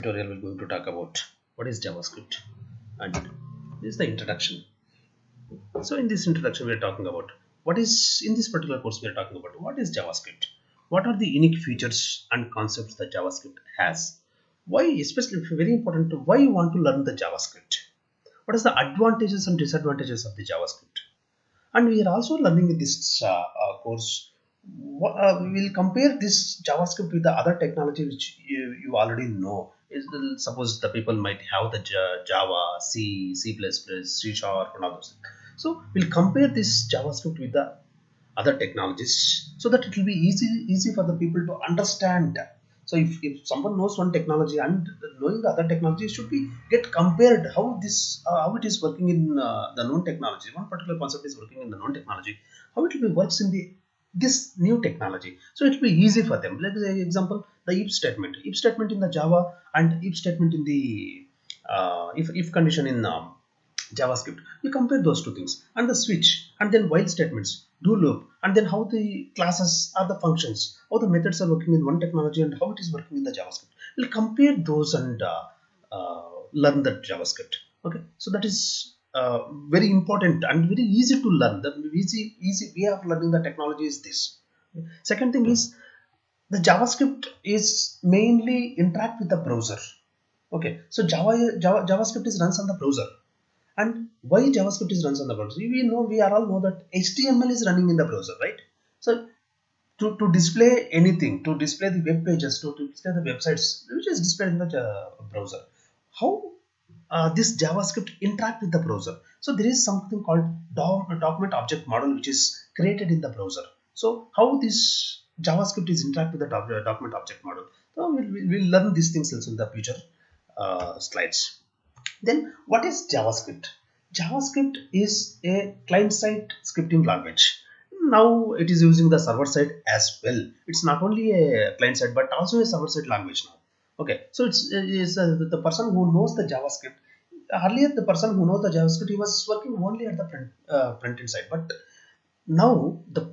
Tutorial we're going to talk about what is JavaScript, and this is the introduction. So in this introduction we are talking about what is in this particular course we are talking about what is JavaScript, what are the unique features and concepts that JavaScript has, why, especially very important, why you want to learn the JavaScript, what is the advantages and disadvantages of the JavaScript. And we are also learning in this course we will compare this JavaScript with the other technology which you already know. Suppose the people might have the Java, C, C++, C Sharp and all those things. So we'll compare this JavaScript with the other technologies so that it will be easy for the people to understand. So if someone knows one technology and knowing the other technology should be get compared how it is working in the known technology, one particular concept is working in the known technology, how it will be works in the this new technology, so it will be easy for them. Like the example, the if statement in the Java and if statement in the if condition in JavaScript. You compare those two things and the switch and then while statements, do loop, and then how the classes are the functions, how the methods are working in one technology and how it is working in the JavaScript. We'll compare those and learn that JavaScript. Okay, so that is very important and very easy to learn. The easy way of learning the technology is this. Second thing is the JavaScript is mainly interact with the browser. Okay, so JavaScript is runs on the browser. And why JavaScript is runs on the browser? We all know that HTML is running in the browser, right? So to display anything, to display the web pages, to display the websites, which is displayed in the browser, how this JavaScript interact with the browser? So there is something called document object model, which is created in the browser. So how this JavaScript is interact with the document object model? So we'll learn these things also in the future slides. Then what is JavaScript? JavaScript is a client-side scripting language. Now it is using the server side as well. It's not only a client side but also a server side language now. Okay, so it's the person who knows the JavaScript. Earlier, the person who knows the JavaScript, he was working only at the front end side. But now the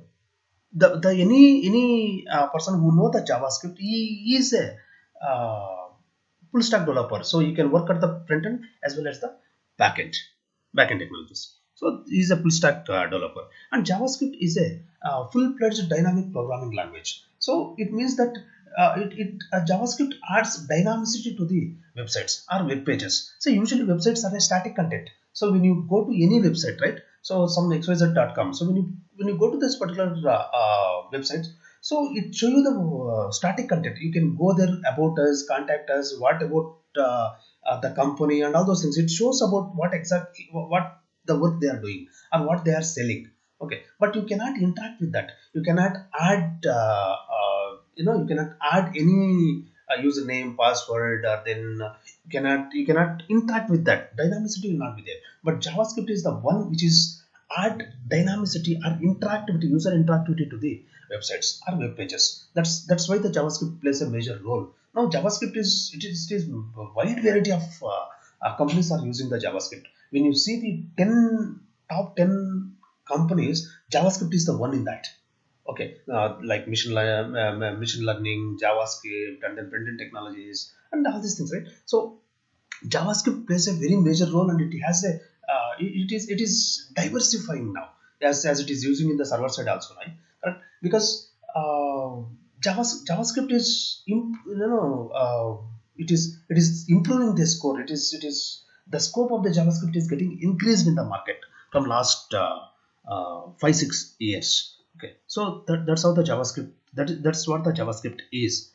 any person who know the JavaScript, he is a full stack developer, so you can work at the front end as well as the back end technologies. So he's a full stack developer, and JavaScript is a full-fledged dynamic programming language. So it means that JavaScript adds dynamicity to the websites or web pages. So usually websites are a static content. So when you go to any website, right, so some xyz.com, so when you go to this particular website, so it show you the static content. You can go there, about us, contact us, what about the company and all those things. It shows about what exactly what the work they are doing or what they are selling. Okay, but you cannot interact with that. You cannot add you cannot add any username, password, or then you cannot interact with that. Dynamicity will not be there. But JavaScript is the one which is add dynamicity or interactivity, user interactivity to the websites or web pages. That's why the JavaScript plays a major role. Now JavaScript is a wide variety of companies are using the JavaScript. When you see the top 10 companies, JavaScript is the one in that. Okay, like machine learning, JavaScript, and then front-end technologies, and all these things, right? So JavaScript plays a very major role, and it has a it is diversifying now as it is using in the server side also, right? Correct? Because JavaScript is it is improving the score. It is the scope of the JavaScript is getting increased in the market from last 5-6 years. Okay, so that's how the JavaScript that's what the JavaScript is.